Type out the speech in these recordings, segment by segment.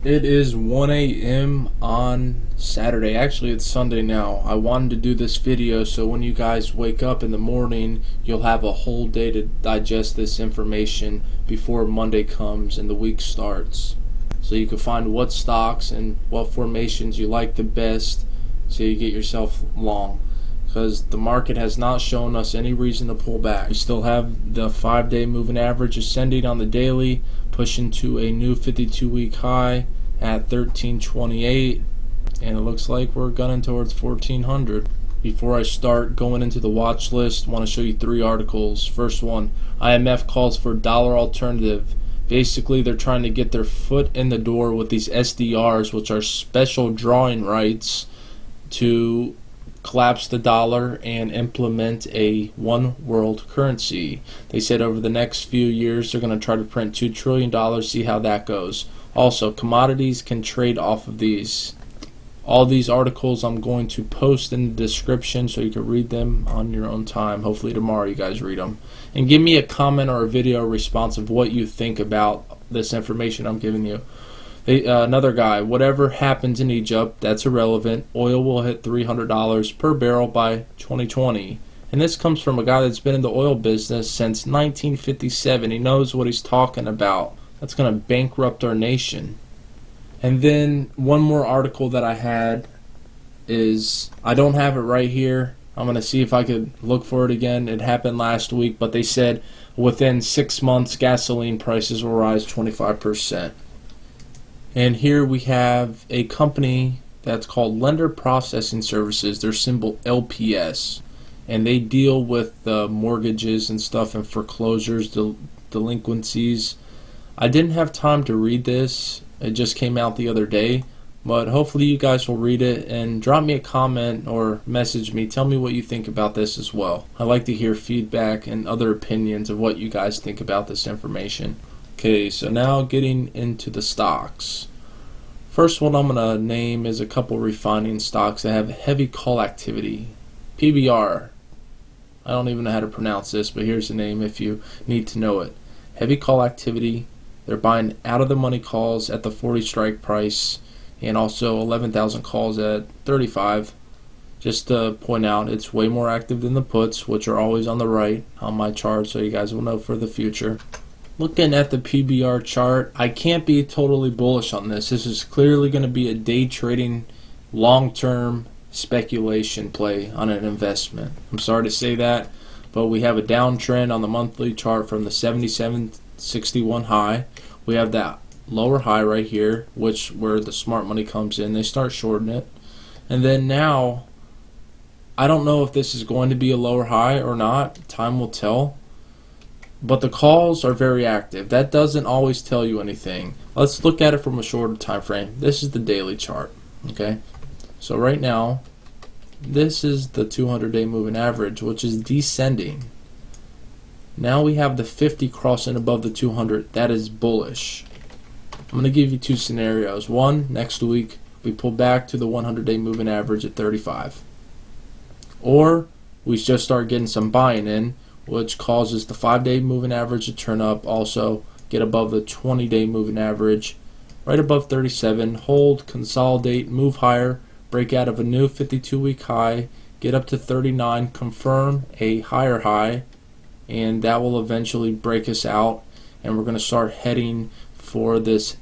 It is 1 a.m. on Saturday. Actually, it's Sunday now. I wanted to do this video so when you guys wake up in the morning, you'll have a whole day to digest this information before Monday comes and the week starts. So you can find what stocks and what formations you like the best so you get yourself long. Because the market has not shown us any reason to pull back. We still have the 5-day moving average ascending on the daily, pushing to a new 52-week high at 1328, and it looks like we're gunning towards 1400. Before I start going into the watch list, I want to show you 3 articles. First one, IMF calls for dollar alternative. Basically, they're trying to get their foot in the door with these SDRs, which are special drawing rights, to collapse the dollar and implement a one world currency. They said over the next few years they're going to try to print $2 trillion, see how that goes. Also, commodities can trade off of these. All these articles I'm going to post in the description so you can read them on your own time. Hopefully tomorrow you guys read them. And give me a comment or a video response of what you think about this information I'm giving you. Another guy, whatever happens in Egypt, that's irrelevant. Oil will hit $300 per barrel by 2020. And this comes from a guy that's been in the oil business since 1957. He knows what he's talking about. That's going to bankrupt our nation. And then one more article that I had is, I don't have it right here. I'm going to see if I could look for it again. It happened last week, but they said within 6 months gasoline prices will rise 25%. And here we have a company that's called Lender Processing Services. Their symbol LPS, and they deal with mortgages and stuff and foreclosures, delinquencies. I didn't have time to read this. It just came out the other day, but hopefully you guys will read it and drop me a comment or message me. Tell me what you think about this as well. I like to hear feedback and other opinions of what you guys think about this information. Okay, so now getting into the stocks. First one I'm going to name is a couple refining stocks that have heavy call activity. PBR. I don't even know how to pronounce this, but here's the name if you need to know it. Heavy call activity. They're buying out of the money calls at the 40 strike price and also 11,000 calls at 35. Just to point out, it's way more active than the puts, which are always on the right on my chart, so you guys will know for the future. Looking at the PBR chart, I can't be totally bullish on this. This is clearly going to be a day trading, long-term speculation play on an investment. I'm sorry to say that, but we have a downtrend on the monthly chart from the 77.61 high. We have that lower high right here, where the smart money comes in. They start shorting it. And then now, I don't know if this is going to be a lower high or not. Time will tell. But the calls are very active. That doesn't always tell you anything. Let's look at it from a shorter time frame. This is the daily chart. Okay, so right now, this is the 200-day moving average, which is descending. Now we have the 50 crossing above the 200. That is bullish. I'm going to give you 2 scenarios. One, next week we pull back to the 100-day moving average at 35, or we just start getting some buying in, which causes the 5-day moving average to turn up, also get above the 20-day moving average, right above 37, hold, consolidate, move higher, break out of a new 52-week high, get up to 39, confirm a higher high, and that will eventually break us out, and we're going to start heading for this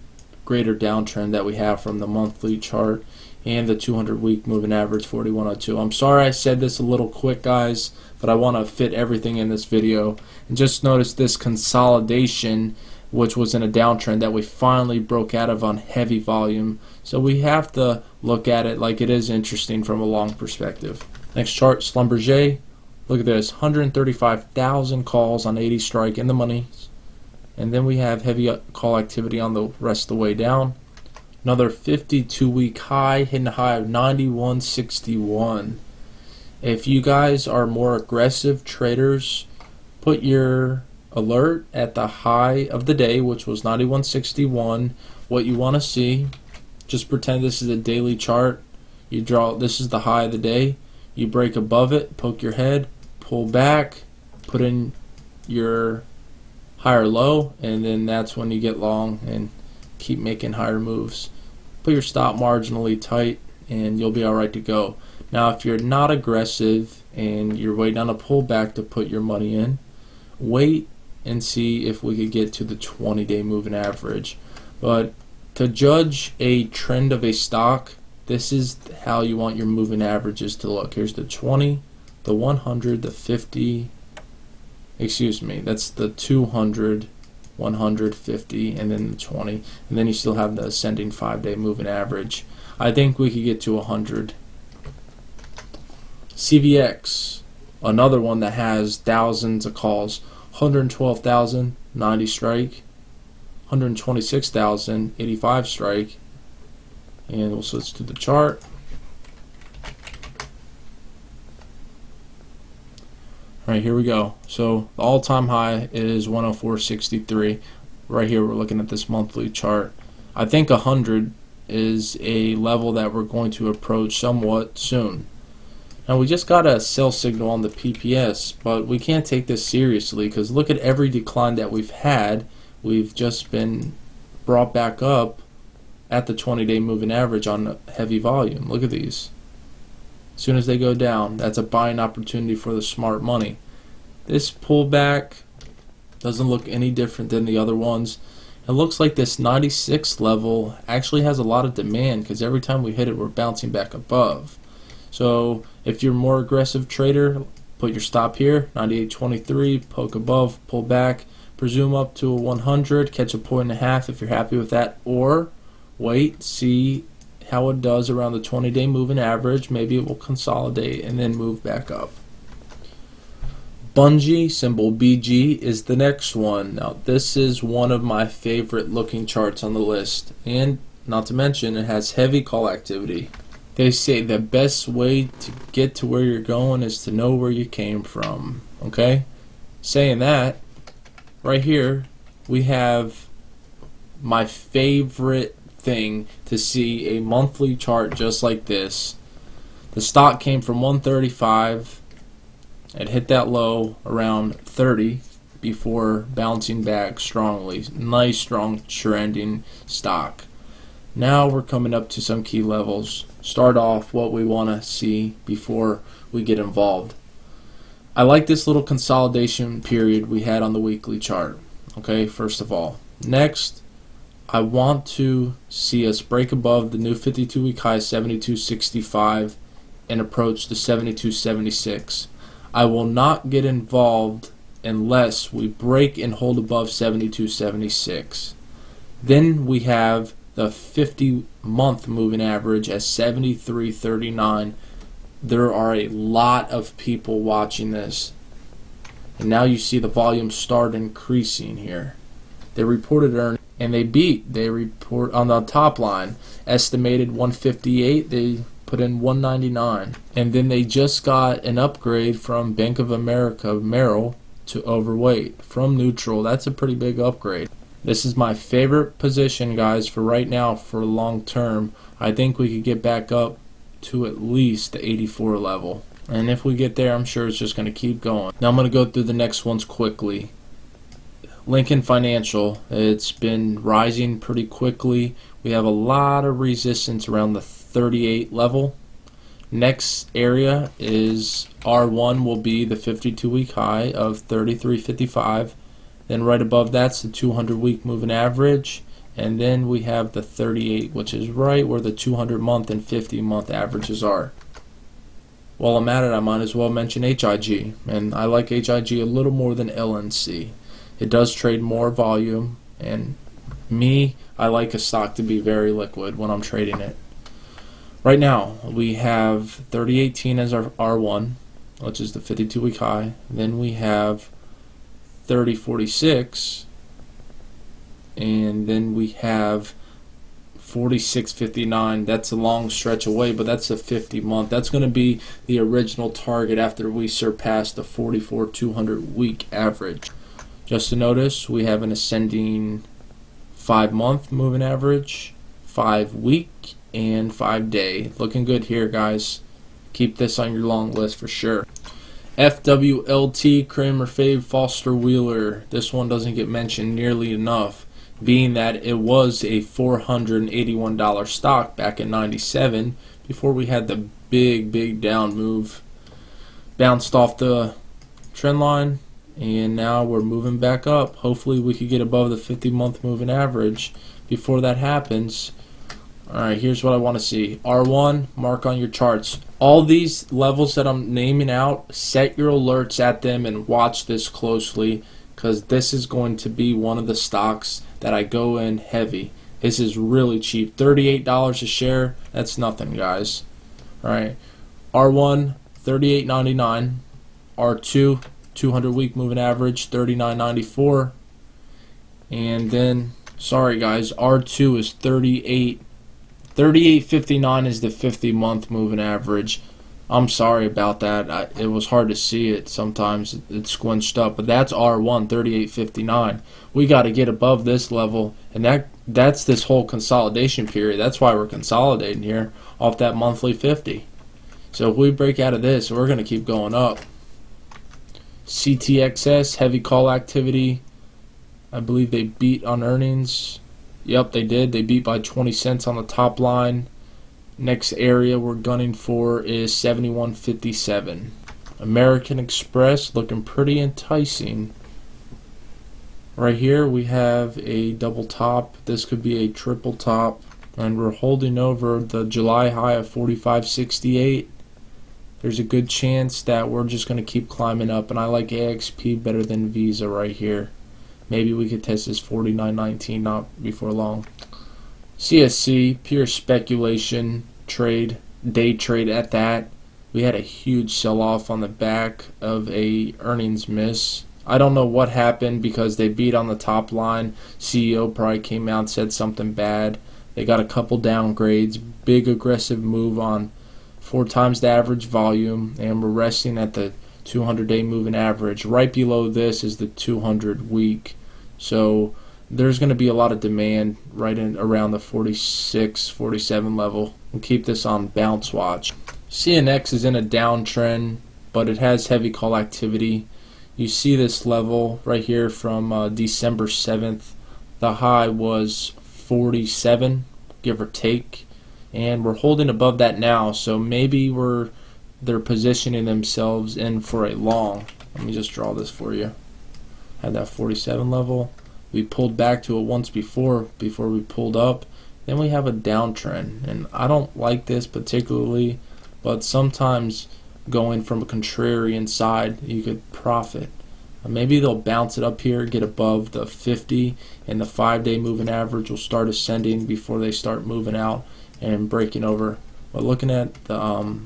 greater downtrend that we have from the monthly chart and the 200-week moving average 4102. I'm sorry I said this a little quick, guys, but I want to fit everything in this video. And just notice this consolidation, which was in a downtrend that we finally broke out of on heavy volume. So we have to look at it like it is interesting from a long perspective. Next chart, Schlumberger. Look at this, 135,000 calls on 80 strike in the money. And then we have heavy call activity on the rest of the way down. Another 52-week high, hitting a high of 91.61. If you guys are more aggressive traders, put your alert at the high of the day, which was 91.61. What you want to see, just pretend this is a daily chart. You draw, this is the high of the day. You break above it, poke your head, pull back, put in your higher low, and then that's when you get long and keep making higher moves. Put your stop marginally tight and you'll be alright to go. Now if you're not aggressive and you're waiting on a pullback to put your money in, wait and see if we could get to the 20-day moving average. But to judge a trend of a stock, this is how you want your moving averages to look. Here's the 20, the 100, the 50, excuse me, that's the 200, 150, and then the 20, and then you still have the ascending 5-day moving average. I think we could get to 100. CVX, another one that has thousands of calls. 112,000, 90 strike. 126,000, 85 strike. And we'll switch to the chart. Alright, here we go. So the all-time high is 104.63. Right here we're looking at this monthly chart. I think 100 is a level that we're going to approach somewhat soon. Now we just got a sell signal on the PPS, but we can't take this seriously because look at every decline that we've had. We've just been brought back up at the 20-day moving average on heavy volume. Look at these. As soon as they go down, that's a buying opportunity for the smart money. This pullback doesn't look any different than the other ones. It looks like this 96 level actually has a lot of demand because every time we hit it, we're bouncing back above. So if you're a more aggressive trader, put your stop here, 98.23, poke above, pull back, presume up to a 100, catch a 1.5 if you're happy with that, or wait, see how it does around the 20-day moving average. Maybe it will consolidate and then move back up. Bunge, symbol BG, is the next one. Now this is one of my favorite looking charts on the list, and not to mention it has heavy call activity. They say the best way to get to where you're going is to know where you came from. Okay? Saying that, right here we have my favorite thing to see a monthly chart just like this. The stock came from 135. It hit that low around 30 before bouncing back strongly. Nice strong trending stock. Now we're coming up to some key levels. Start off what we want to see before we get involved. I like this little consolidation period we had on the weekly chart. Okay, first of all. Next, I want to see us break above the new 52-week high 72.65 and approach the 72.76. I will not get involved unless we break and hold above 72.76. Then we have the 50-month moving average at 73.39. There are a lot of people watching this. And now you see the volume start increasing here. They reported earnings and they beat. They report on the top line. Estimated 158, they put in 199. And then they just got an upgrade from Bank of America Merrill to overweight from neutral. That's a pretty big upgrade. This is my favorite position, guys, for right now for long term. I think we could get back up to at least the 84 level. And if we get there, I'm sure it's just going to keep going. Now I'm going to go through the next ones quickly. Lincoln Financial, it's been rising pretty quickly. We have a lot of resistance around the 38 level. Next area is R1 will be the 52-week high of 33.55. Then right above that's the 200-week moving average. And then we have the 38, which is right where the 200-month and 50-month averages are. While I'm at it, I might as well mention HIG. And I like HIG a little more than LNC. It does trade more volume. And me, I like a stock to be very liquid when I'm trading it. Right now, we have 3018 as our R1, which is the 52-week high. Then we have 3046, and then we have 46.59. That's a long stretch away, but that's a 50-month. That's going to be the original target after we surpass the 44 200-week average. Just to notice, we have an ascending 5-month moving average, 5-week, and 5-day. Looking good here, guys. Keep this on your long list for sure. FWLT, Kramer Fave, Foster Wheeler. This one doesn't get mentioned nearly enough. being that it was a $481 stock back in 97 before we had the big down move. Bounced off the trend line, and now we're moving back up. Hopefully we could get above the 50-month moving average before that happens. Alright, here's what I want to see. R1, mark on your charts. All these levels that I'm naming out, set your alerts at them and watch this closely, because this is going to be one of the stocks that I go in heavy. This is really cheap. $38 a share. That's nothing, guys. Alright, R1, $38.99. R2, 200-week moving average, $39.94. And then, sorry guys, R2 is $38.59 is the 50-month moving average. I'm sorry about that. It was hard to see it. Sometimes it squinched up, but that's R1, $38.59. We got to get above this level, and that's this whole consolidation period. That's why we're consolidating here off that monthly 50. So if we break out of this, we're going to keep going up. CTXS, heavy call activity. I believe they beat on earnings. Yep, they did. They beat by 20 cents on the top line. Next area we're gunning for is 71.57. American Express looking pretty enticing. Right here we have a double top. This could be a triple top. And we're holding over the July high of 45.68. There's a good chance that we're just going to keep climbing up. And I like AXP better than Visa right here. Maybe we could test this 49.19 not before long. CSC, pure speculation trade, day trade at that. We had a huge sell-off on the back of a earnings miss. I don't know what happened because they beat on the top line. CEO probably came out and said something bad. They got a couple downgrades, big aggressive move on 4 times the average volume, and we're resting at the 200-day moving average. Right below this is the 200-week. So there's going to be a lot of demand right in around the 46, 47 level. We'll keep this on bounce watch. CNX is in a downtrend, but it has heavy call activity. You see this level right here from December 7th. The high was 47, give or take, and we're holding above that now. So maybe they're positioning themselves in for a long. Let me just draw this for you. Had that 47 level. We pulled back to it once before we pulled up. Then we have a downtrend, and I don't like this particularly, but sometimes going from a contrarian side you could profit. Maybe they'll bounce it up here, get above the 50, and the 5-day moving average will start ascending before they start moving out and breaking over. But looking at the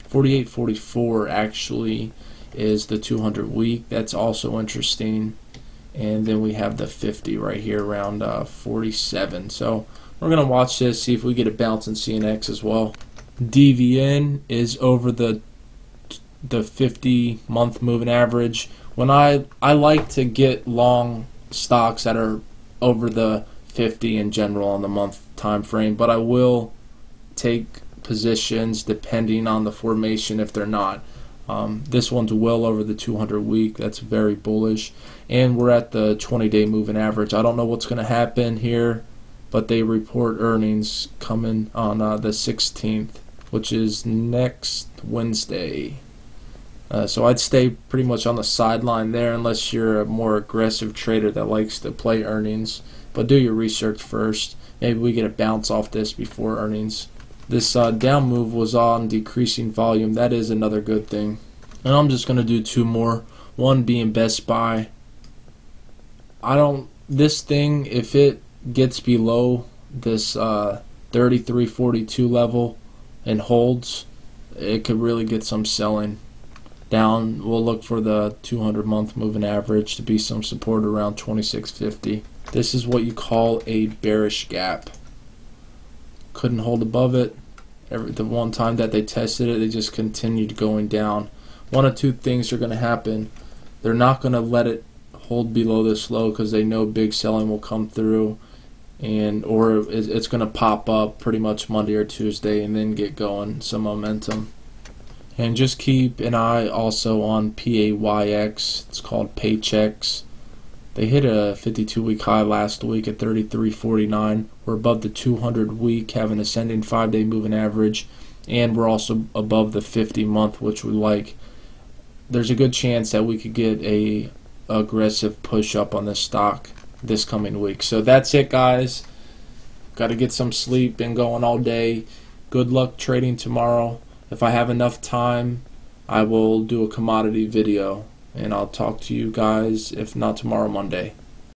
48.44 actually is the 200 week. That's also interesting. And then we have the 50 right here around 47. So we're going to watch this, see if we get a bounce in CNX as well. DVN is over the 50-month moving average. When I like to get long stocks that are over the 50 in general on the month time frame, but I will take positions depending on the formation if they're not. This one's well over the 200 week. That's very bullish, and we're at the 20-day moving average. I don't know what's going to happen here, but they report earnings coming on the 16th, which is next Wednesday. So I'd stay pretty much on the sideline there unless you're a more aggressive trader that likes to play earnings. But do your research first. Maybe we get a bounce off this before earnings. This down move was on decreasing volume. That is another good thing. And I'm just going to do 2 more. One being Best Buy. This thing, if it gets below this 33.42 level and holds, it could really get some selling. Down, we'll look for the 200-month moving average to be some support around 26.50. This is what you call a bearish gap. Couldn't hold above it. The one time that they tested it, they just continued going down. One of 2 things are going to happen. They're not going to let it hold below this low because they know big selling will come through, or it's going to pop up pretty much Monday or Tuesday and then get going, some momentum. And just keep an eye also on PAYX. It's called Paychex. They hit a 52-week high last week at 33.49. We're above the 200-week, have an ascending 5-day moving average, and we're also above the 50-month, which we like. There's a good chance that we could get a aggressive push up on this stock this coming week. So that's it, guys. Got to get some sleep. Been going all day. Good luck trading tomorrow. If I have enough time, I will do a commodity video, and I'll talk to you guys, if not tomorrow, Monday.